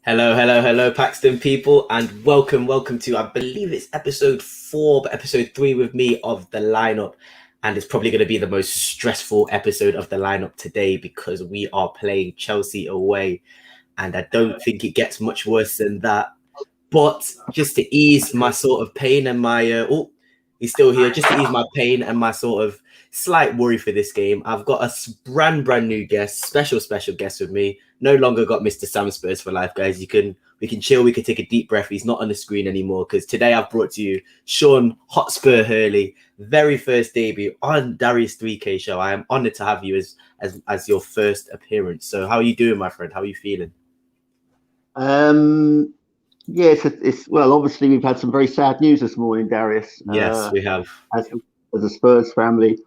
Hello, Paxton people, and welcome to, I believe it's episode 4, but episode 3 with me of the lineup. And it's probably going to be the most stressful episode of the lineup today because we are playing Chelsea away. And I don't think it gets much worse than that. But just to ease my sort of pain and my, he's still here, just to ease my pain and my sort of slight worry for this game, I've got a brand new guest, special guest with me. No longer got Mr. Sam Spurs for life, guys. We can chill, we can take a deep breath. He's not on the screen anymore because today I've brought to you Sean Hotspur Hurley, very first debut on Darius3k's show. I am honoured to have you as your first appearance. So how are you doing, my friend? How are you feeling? Yeah, it's well, obviously we've had some very sad news this morning, Darius. Yes, we have. As a Spurs family,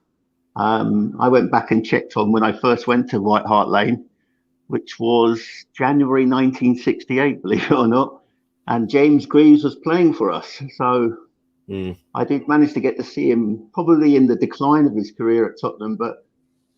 I went back and checked on when I first went to White Hart Lane, which was January 1968, believe it or not, and James Greaves was playing for us. So I did manage to get to see him, probably in the decline of his career at Tottenham, but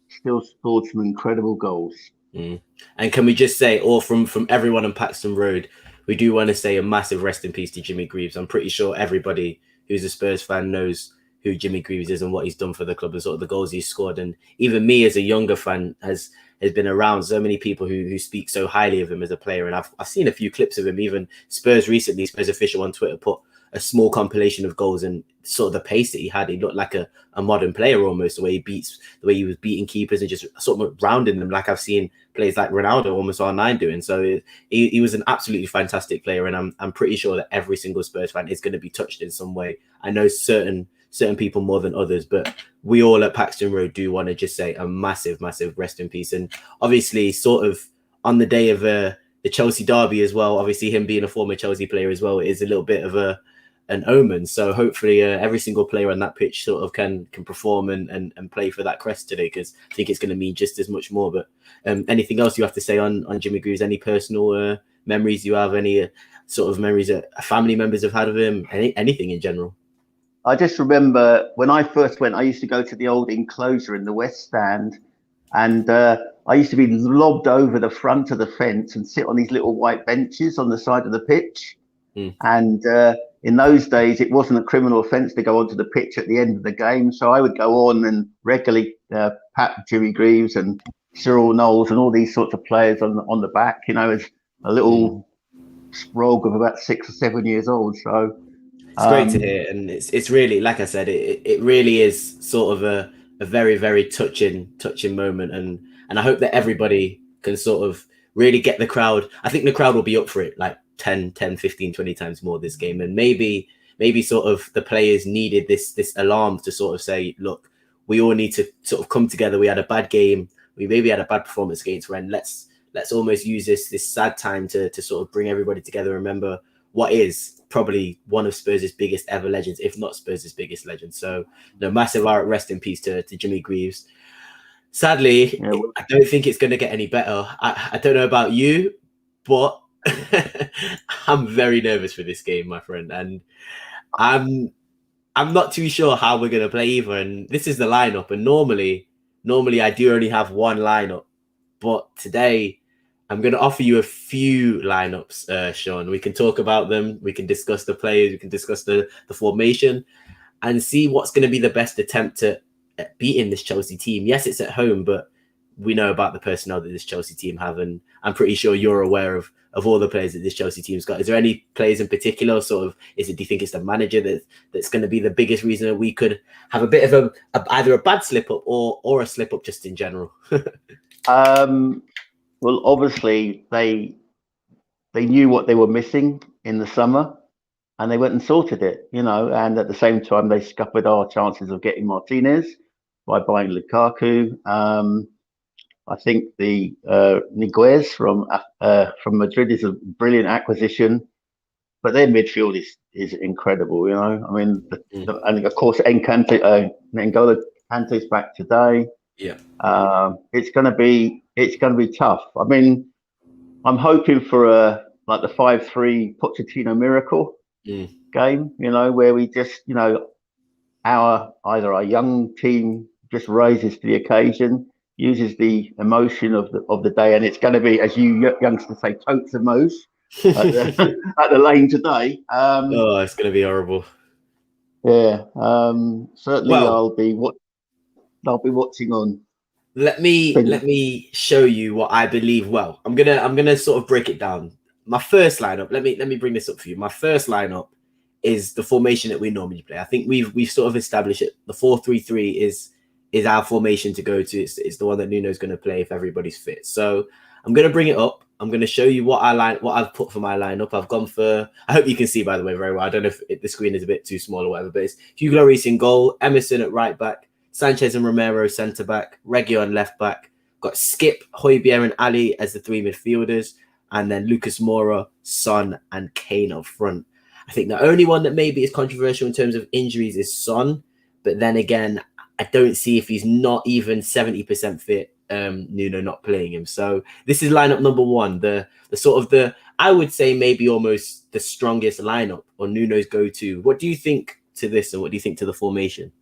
still scored some incredible goals. And can we just say, or from everyone on Paxton Road, we do want to say a massive rest in peace to Jimmy Greaves. I'm pretty sure everybody who's a Spurs fan knows who Jimmy Greaves is and what he's done for the club and sort of the goals he's scored. And even me as a younger fan has been around so many people who speak so highly of him as a player. And I've seen a few clips of him. Even Spurs recently, Spurs official on Twitter put a small compilation of goals and sort of the pace that he had. He looked like a modern player almost, the way he was beating keepers and just sort of rounding them like I've seen players like Ronaldo almost R9 doing. So he was an absolutely fantastic player, and I'm pretty sure that every single Spurs fan is going to be touched in some way. I know certain people more than others, but we all at Paxton Road do want to just say a massive rest in peace. And obviously sort of on the day of the Chelsea derby as well, obviously him being a former Chelsea player as well is a little bit of an omen. So hopefully every single player on that pitch sort of can perform and play for that crest today, because I think it's going to mean just as much more. But anything else you have to say on Jimmy Greaves? Any personal memories you have? Any sort of memories that family members have had of him? Anything in general? I just remember when I first went, I used to go to the old enclosure in the West Stand, and I used to be lobbed over the front of the fence and sit on these little white benches on the side of the pitch. And in those days, it wasn't a criminal offence to go onto the pitch at the end of the game. So I would go on and regularly pat Jimmy Greaves and Cyril Knowles and all these sorts of players on the back, as a little sprog of about 6 or 7 years old. So it's great to hear, and it's really, like I said, it really is sort of a very touching moment, and I hope that everybody can sort of really get the crowd. I think the crowd will be up for it like 10, 15, 20 times more this game, and maybe sort of the players needed this alarm to sort of say, look, we all need to sort of come together. We had a bad game, we maybe had a bad performance against Rennes. Let's almost use this sad time to sort of bring everybody together and remember what is probably one of Spurs' biggest ever legends, if not Spurs' biggest legend. So massive rest in peace to Jimmy Greaves. Sadly, I don't think it's going to get any better. I don't know about you, but I'm very nervous for this game, my friend, and I'm not too sure how we're going to play either. And this is the lineup, and normally I do only have one lineup, but today I'm going to offer you a few lineups, Sean. We can talk about them, we can discuss the players, we can discuss the formation, and see what's going to be the best attempt at beating this Chelsea team. Yes, it's at home, but we know about the personnel that this Chelsea team have, and I'm pretty sure you're aware of all the players that this Chelsea team's got. Is there any players in particular, sort of, do you think it's the manager that's going to be the biggest reason that we could have a bit of either a bad slip up or a slip up just in general? Well, obviously they knew what they were missing in the summer, and they went and sorted it, and at the same time they scuppered our chances of getting Martinez by buying Lukaku. I think the Niguez from Madrid is a brilliant acquisition, but their midfield is incredible. I mean, and of course N'Golo Kante's back today. Yeah, it's going to be tough. I mean, I'm hoping for the 5-3 Pochettino miracle game. Where we just either our young team just rises to the occasion, uses the emotion of the day, and it's going to be, as you youngsters say, totes the most. at the lane today. Oh, it's going to be horrible. Yeah, certainly Well, I'll be watching on. let me show you what I believe. Well, I'm gonna sort of break it down. My first lineup. Let me bring this up for you. My first lineup is the formation that we normally play. I think we've sort of established it. The 4-3-3 is our formation to go to. It's the one that Nuno's going to play if everybody's fit. So I'm going to bring it up. I'm going to show you what I've put for my lineup. I've gone for. I hope you can see, by the way, very well. I don't know if the screen is a bit too small or whatever, but it's Hugo Lloris in goal, Emerson at right back, Sanchez and Romero centre back, Reguilon left back. Got Skip, Højbjerg and Ali as the three midfielders, and then Lucas Moura, Son, and Kane up front. I think the only one that maybe is controversial in terms of injuries is Son, but then again, I don't see if he's not even 70% fit, Nuno not playing him. So this is lineup number one, the sort of I would say maybe almost the strongest lineup or Nuno's go-to. What do you think to this, and what do you think to the formation?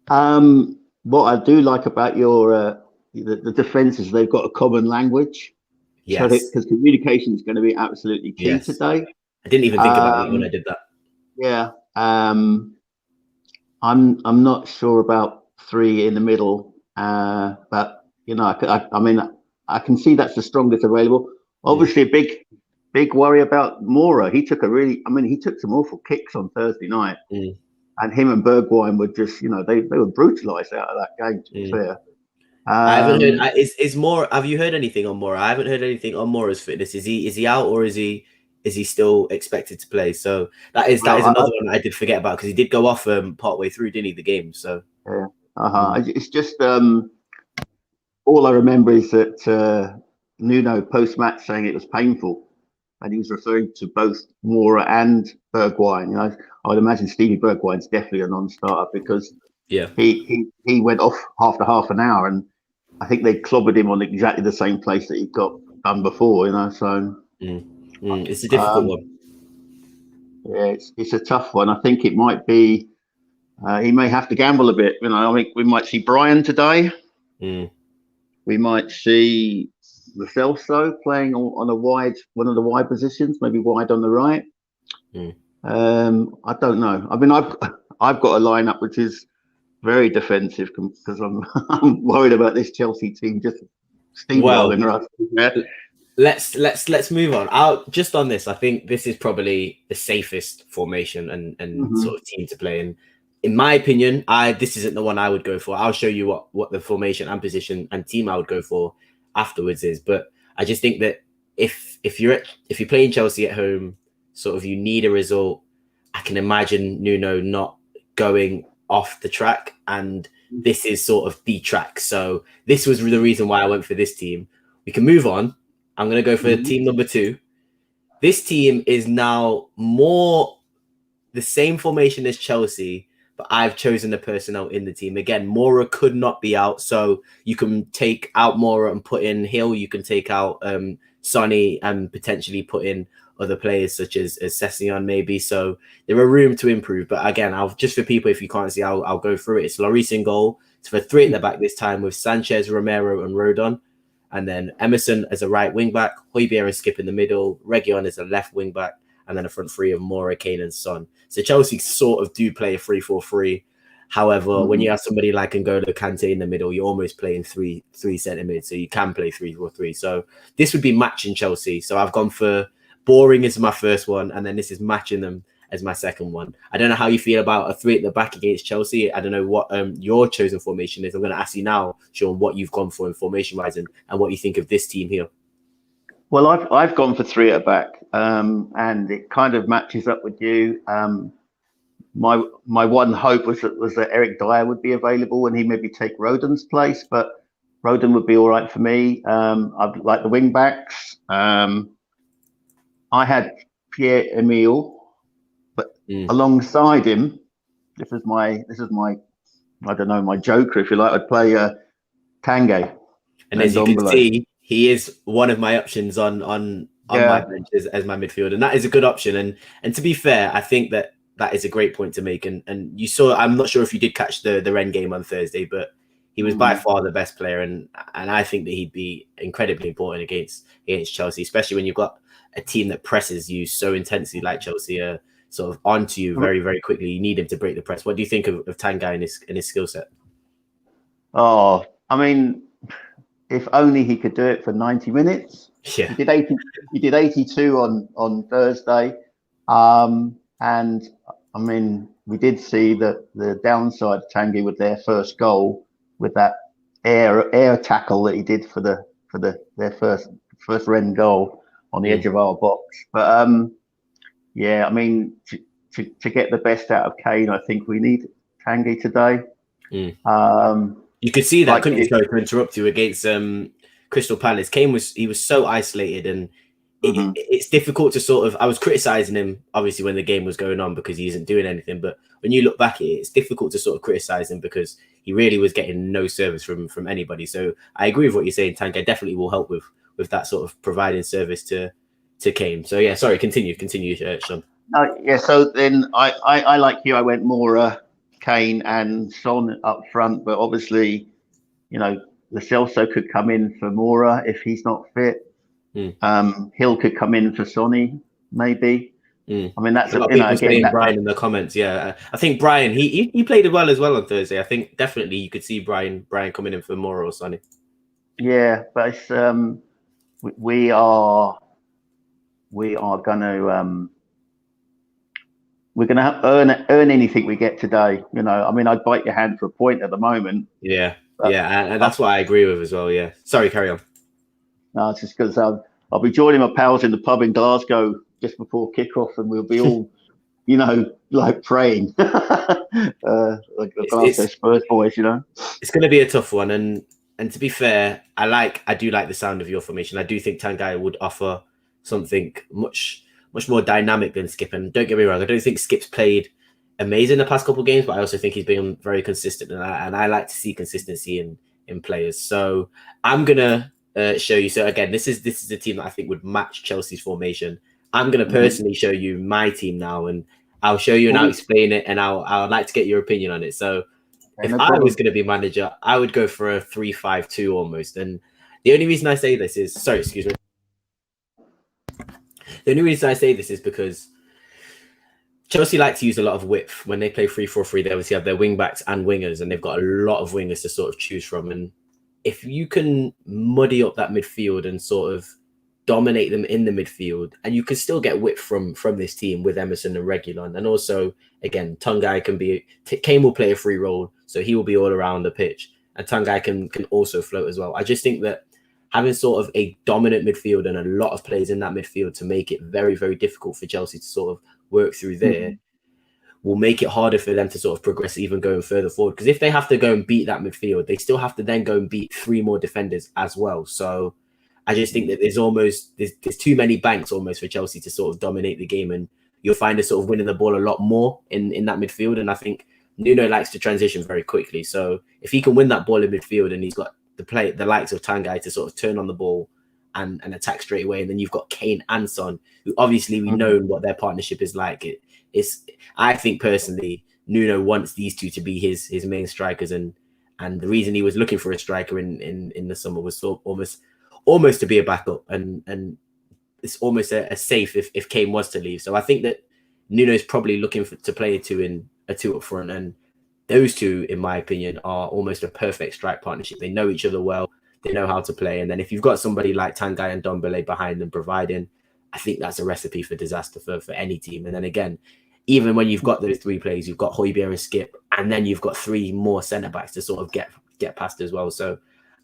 What I do like about your the defense is they've got a common language. Yes, because communication is going to be absolutely key today. I didn't even think about it when I did that. Yeah. I'm not sure about three in the middle, but you know, I mean, I can see that's the strongest available. Obviously, a big worry about Moura. He took some awful kicks on Thursday night, and him and Bergwijn were just, you know, they were brutalised out of that game. To be fair. I haven't heard. Is Moura? Have you heard anything on Moura? I haven't heard anything on Moura's fitness. Is he out, or is he still expected to play? So that is another one I did forget about, because he did go off partway through, didn't he, the game? So yeah, it's just all I remember is that Nuno post match saying it was painful, and he was referring to both Moura and Bergwijn. You know, I would imagine Stevie Bergwijn's definitely a non-starter, because he went off after half an hour, and I think they clobbered him on exactly the same place that he got done before. You know, so. It's a difficult one. Yeah, it's a tough one. I think it might be. He may have to gamble a bit. You know, I think we might see Brian today. We might see Lo Celso playing on one of the wide positions, maybe wide on the right. I don't know. I mean, I've got a lineup which is very defensive, because I'm worried about this Chelsea team just steamrolling us. Yeah. Let's move on. Just on this, I think this is probably the safest formation and sort of team to play in. In my opinion, this isn't the one I would go for. I'll show you what the formation and position and team I would go for afterwards is. But I just think that if you're playing Chelsea at home, sort of you need a result. I can imagine Nuno not going off the track, and this is sort of the track. So this was the reason why I went for this team. We can move on. I'm going to go for team number 2. This team is now more the same formation as Chelsea, but I've chosen the personnel in the team. Again, Moura could not be out, so you can take out Moura and put in Hill. You can take out Sonny and potentially put in other players such as Sessegnon maybe. So there are room to improve. But again, just for people, if you can't see, I'll go through it. It's Lloris in goal. It's for 3 at the back this time, with Sanchez, Romero and Rodon. And then Emerson as a right wing back, Højbjerg and Skip in the middle, Reguilon as a left wing back, and then a front three of Moura, Kane and Son. So Chelsea sort of do play a 3-4-3. However, when you have somebody like N'Golo Kante in the middle, you're almost playing three centre mid, so you can play 3-4-3. So this would be matching Chelsea. So I've gone for boring as my first one, and then this is matching them as my second one. I don't know how you feel about a 3 at the back against Chelsea. I don't know what your chosen formation is. I'm going to ask you now, Sean, what you've gone for in formation-wise and what you think of this team here. Well, I've gone for 3 at the back, and it kind of matches up with you. My one hope was that Eric Dyer would be available and he maybe take Rodon's place, but Rodon would be all right for me. I'd like the wing backs. I had Pierre-Emile, but alongside him, this is my I don't know, my joker, if you like. I'd play Tanguy. And as you can see, he is one of my options on my bench as my midfielder, and that is a good option. And to be fair, I think that is a great point to make. And you saw, I'm not sure if you did catch the Rennes game on Thursday, but He was by far the best player, and I think that he'd be incredibly important against Chelsea, especially when you've got a team that presses you so intensely like Chelsea, sort of onto you very, very quickly. You need him to break the press. What do you think of Tanguy and his skill set? Oh, I mean, if only he could do it for 90 minutes. Yeah. He did 82 on Thursday. And I mean, we did see that the downside of Tanguy with their first goal, with that air tackle that he did for their first Rennes goal on the edge of our box. But yeah, I mean, to get the best out of Kane, I think we need Tanguy today. You could see that, couldn't you? Sorry to interrupt you. Against Crystal Palace, Kane was so isolated, and it's difficult to sort of. I was criticizing him obviously when the game was going on because he isn't doing anything. But when you look back at it, it's difficult to sort of criticize him because he really was getting no service from anybody. So I agree with what you're saying. Tanguy definitely will help with that sort of providing service to Kane. So yeah, sorry, continue, Sean. Yeah. So then I like you. I went more Kane and Son up front, but obviously, you know, Lo Celso could come in for Mora if he's not fit. Hill could come in for Sonny, maybe. I mean, that's a lot of people saying Brian in the comments. Yeah, I think Brian he played well as well on Thursday. I think definitely you could see Brian coming in for Mora or Sonny. Yeah, but it's, we are going to. We're going to earn anything we get today. You know, I mean, I'd bite your hand for a point at the moment. Yeah, and that's what I agree with as well. Yeah. Sorry, carry on. No, it's just because I'll be joining my pals in the pub in Glasgow just before kickoff, and we'll be all, you know, like praying, like the Glasgow Spurs boys. You know, it's going to be a tough one, and to be fair, I do like the sound of your formation. I do think Tanguy would offer something much more dynamic than Skip. And don't get me wrong, I don't think Skip's played amazing the past couple of games, but I also think he's been very consistent, and I like to see consistency in players. So I'm gonna show you. So again, this is a team that I think would match Chelsea's formation. I'm gonna personally show you my team now, and I'll show you and I'll explain it, and I'd like to get your opinion on it. So if I was going to be manager, I would go for a 3-5-2 almost. And the only reason I say this is, excuse me. The only reason I say this is because Chelsea like to use a lot of width. When they play 3-4-3, they obviously have their wing backs and wingers, and they've got a lot of wingers to sort of choose from. And if you can muddy up that midfield and sort of dominate them in the midfield, and you can still get width from this team with Emerson and Reguilon. And also, again, Tanguy Kane will play a free role, so he will be all around the pitch, and Tanguy can also float as well. I just think that having sort of a dominant midfield and a lot of players in that midfield to make it very, very difficult for Chelsea to sort of work through there will make it harder for them to sort of progress even going further forward. Because if they have to go and beat that midfield, they still have to then go and beat 3 more defenders as well. So I just think that there's too many banks almost for Chelsea to sort of dominate the game, and you'll find us sort of winning the ball a lot more in that midfield. And I think Nuno likes to transition very quickly. So if he can win that ball in midfield and he's got the likes of Tanguy to sort of turn on the ball and attack straight away, and then you've got Kane and Son, who obviously we know what their partnership is like. I think personally, Nuno wants these two to be his main strikers, and the reason he was looking for a striker in the summer was sort of almost to be a backup, and it's almost a safe if Kane was to leave. So I think that Nuno's probably looking to play a two up front, and those two, in my opinion, are almost a perfect strike partnership. They know each other well. They know how to play. And then if you've got somebody like Tanguy and Ndombele behind them providing, I think that's a recipe for disaster for any team. And then again, even when you've got those 3 players, you've got Højbjerg and Skip, and then you've got 3 more centre-backs to sort of get past as well. So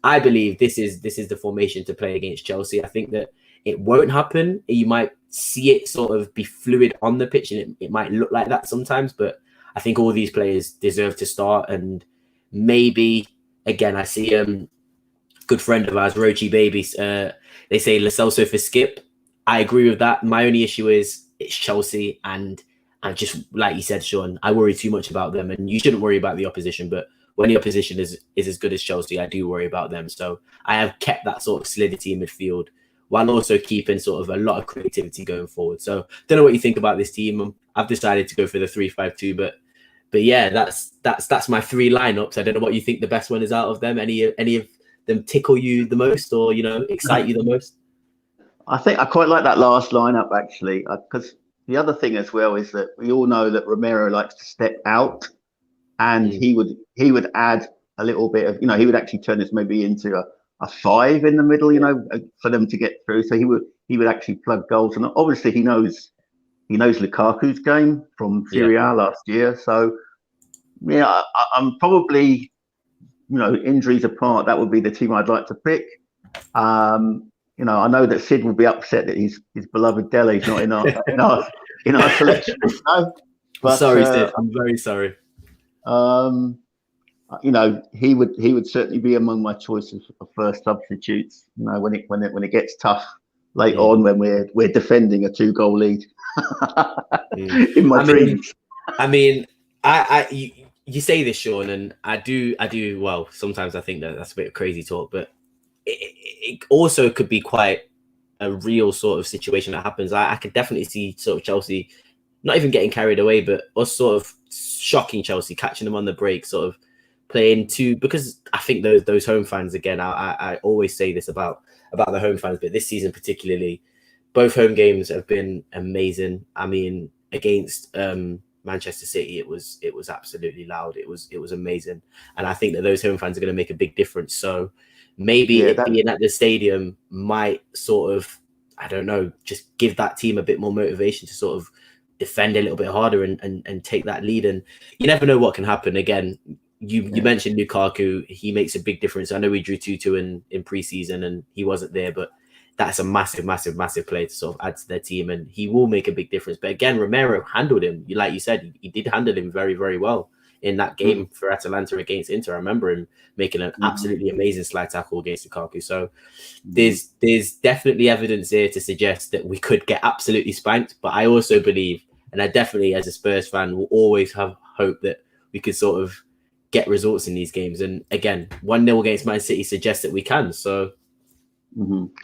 I believe this is the formation to play against Chelsea. I think that it won't happen. You might see it sort of be fluid on the pitch, and it might look like that sometimes, but I think all these players deserve to start. And maybe, again, I see good friend of ours, Rochi Babies, they say Lo Celso for Skip. I agree with that. My only issue is it's Chelsea, and just like you said, Sean, I worry too much about them, and you shouldn't worry about the opposition, but when the opposition is as good as Chelsea, I do worry about them. So I have kept that sort of solidity in midfield while also keeping sort of a lot of creativity going forward. So don't know what you think about this team. I've decided to go for the 3-5-2, but but yeah, that's my three lineups. I don't know what you think the best one is out of them. Any of them tickle you the most, or excite you the most? I think I quite like that last lineup actually, because the other thing as well is that we all know that Romero likes to step out, and he would add a little bit of, he would actually turn this maybe into a five in the middle, for them to get through. So he would actually plug goals, and obviously he knows Lukaku's game from Serie A last year. So yeah, I'm probably, injuries apart, that would be the team I'd like to pick. I know that Sid will be upset that his beloved Dele's not in our selection. But, sorry, Sid. I'm very sorry. He would certainly be among my choices for first substitutes. When it gets tough late on, when we're defending a 2-goal lead. In my dreams. You say this, Sean, and I do. Well, sometimes I think that's a bit of crazy talk, but it also could be quite a real sort of situation that happens. I could definitely see sort of Chelsea not even getting carried away, but us sort of shocking Chelsea, catching them on the break, sort of playing to, because I think those home fans, again, I always say this about the home fans, but this season particularly, both home games have been amazing. I mean, against Manchester City, it was absolutely loud. It was amazing, and I think that those home fans are going to make a big difference. So maybe being at the stadium might sort of, I don't know, just give that team a bit more motivation to sort of defend a little bit harder and take that lead. And you never know what can happen. Again, you mentioned Lukaku. He makes a big difference. I know we drew 2-2 in preseason and he wasn't there, but that's a massive player to sort of add to their team, and he will make a big difference. But again, Romero handled him. Like you said, he did handle him very, very well in that game for Atalanta against Inter. I remember him making an absolutely amazing slide tackle against Lukaku. So there's definitely evidence here to suggest that we could get absolutely spanked. But I also believe, and I definitely, as a Spurs fan, will always have hope that we could sort of get results in these games. And again, 1-0 against Man City suggests that we can. So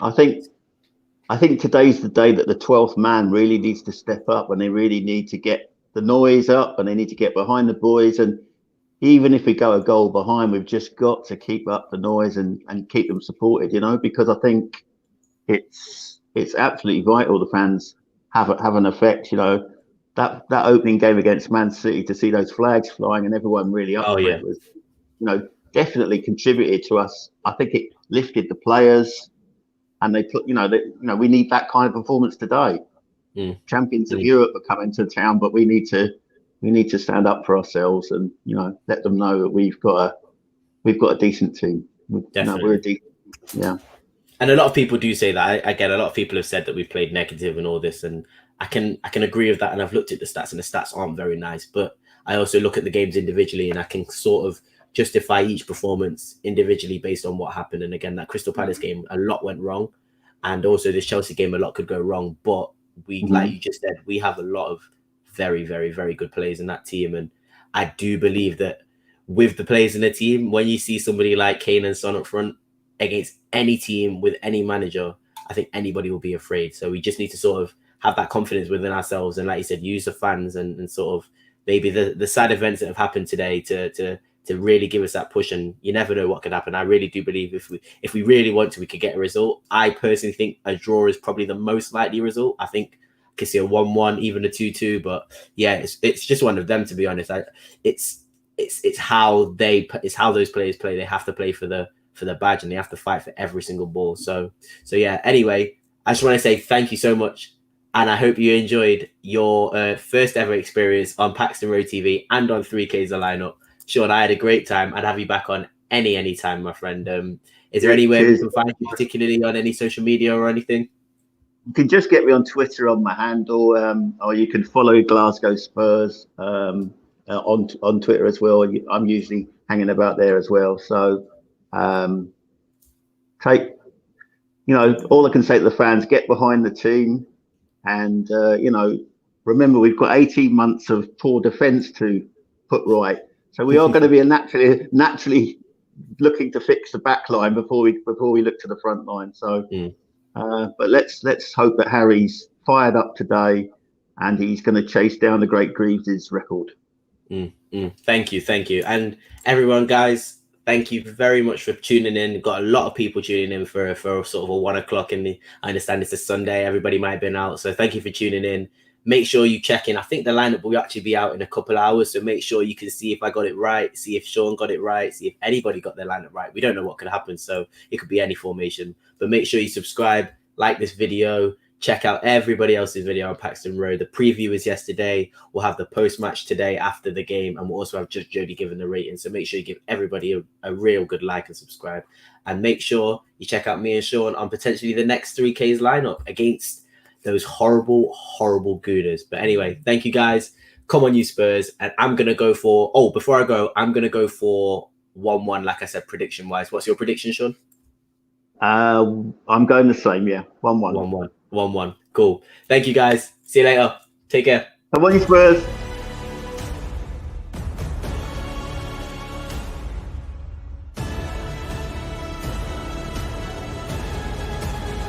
I think today's the day that the 12th man really needs to step up, and they really need to get the noise up, and they need to get behind the boys. And even if we go a goal behind, we've just got to keep up the noise and keep them supported, because I think it's absolutely vital the fans have an effect. That opening game against Man City, to see those flags flying and everyone really up for it was, definitely contributed to us. I think it lifted the players. And they put, we need that kind of performance today. Champions of Europe are coming to town, but we need to stand up for ourselves and let them know that we've got a decent team. Definitely. We're a decent, yeah. And a lot of people do say that. Again, a lot of people have said that we've played negative and all this, and I can agree with that. And I've looked at the stats, and the stats aren't very nice. But I also look at the games individually, and I can sort of justify each performance individually based on what happened. And again, that Crystal Palace game, a lot went wrong, and also this Chelsea game, a lot could go wrong. But we, like you just said, we have a lot of very, very, very good players in that team, and I do believe that with the players in the team, when you see somebody like Kane and Son up front against any team with any manager, I think anybody will be afraid. So we just need to sort of have that confidence within ourselves, and like you said, use the fans and sort of maybe the sad events that have happened today to really give us that push. And you never know what could happen. I really do believe if we really want to, we could get a result. I personally think a draw is probably the most likely result. I think I could see a 1-1, even a 2-2. But yeah, it's just one of them, to be honest. It's how those players play. They have to play for the badge, and they have to fight for every single ball. So yeah. Anyway, I just want to say thank you so much, and I hope you enjoyed your first ever experience on Paxton Road TV and on 3K's The Lineup. Sean, I had a great time. I'd have you back on any time, my friend. Is there anywhere we can find you, particularly on any social media or anything? You can just get me on Twitter on my handle, or you can follow Glasgow Spurs on Twitter as well. I'm usually hanging about there as well. So all I can say to the fans, get behind the team, and remember, we've got 18 months of poor defence to put right. So we are going to be naturally looking to fix the back line before we look to the front line. So, but let's hope that Harry's fired up today, and he's going to chase down the great Greaves' record. Thank you, and everyone, guys. Thank you very much for tuning in. Got a lot of people tuning in for sort of a 1 o'clock in the. I understand it's a Sunday. Everybody might have been out, so thank you for tuning in. Make sure you check in. I think the lineup will actually be out in a couple hours, so make sure you can see if I got it right, see if Sean got it right, see if anybody got their lineup right. We don't know what could happen, so it could be any formation. But make sure you subscribe, like this video. Check out everybody else's video on Paxton Road. The preview is yesterday. We'll have the post-match today after the game, and we'll also have Judge Jody giving the rating. So make sure you give everybody a real good like and subscribe. And make sure you check out me and Sean on potentially the next 3K's lineup against those horrible, horrible Gooners. But anyway, thank you, guys. Come on, you Spurs. And I'm going to go for... Oh, before I go, I'm going to go for 1-1, like I said, prediction-wise. What's your prediction, Sean? I'm going the same, yeah. 1-1. 1-1. 1-1. Cool. Thank you, guys. See you later. Take care. Come on, you Spurs.